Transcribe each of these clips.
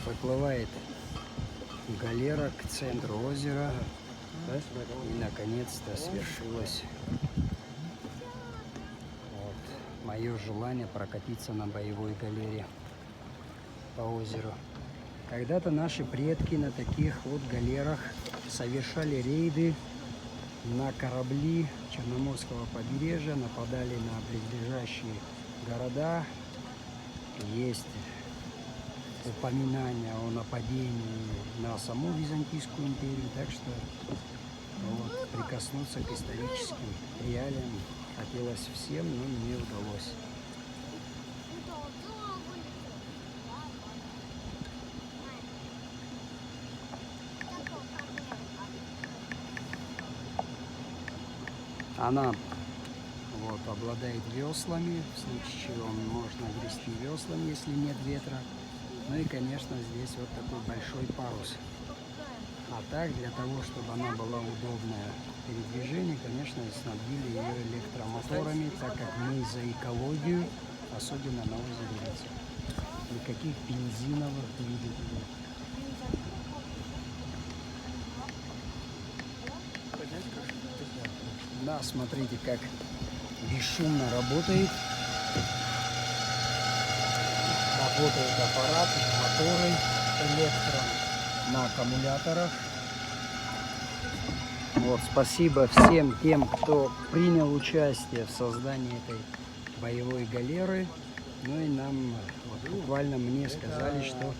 Выплывает галера к центру озера. И наконец-то свершилось мое желание прокатиться на боевой галере по озеру. Когда-то наши предки на таких вот галерах совершали рейды на корабли Черноморского побережья, нападали на близлежащие города. Есть упоминания о нападении на саму Византийскую империю, так что вот, прикоснуться к историческим реалиям хотелось всем, но не удалось. Она вот, обладает веслами, в случае чего можно грести веслами, если нет ветра. Ну и, конечно, здесь вот такой большой парус. А так, для того, чтобы она была удобная в передвижении, конечно, снабдили ее электромоторами, так как мы за экологию, особенно на озере Вятка. Никаких бензиновых двигателей. Да, смотрите, как бесшумно работает. Работает аппарат, моторы на аккумуляторах. Вот, спасибо всем тем, кто принял участие в создании этой боевой галеры. Ну и нам, вот, буквально мне сказали, что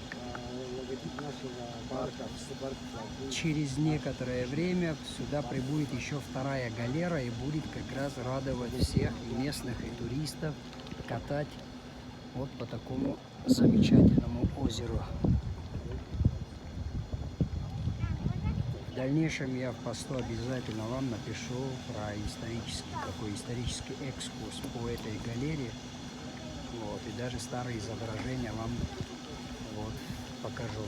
через некоторое время сюда прибудет еще вторая галера и будет как раз радовать всех и местных, и туристов, катать вот по такому замечательному озеру. В дальнейшем я в посту обязательно вам напишу про исторический экскурс по этой галерее. Вот, и даже старые изображения вам вот, покажу.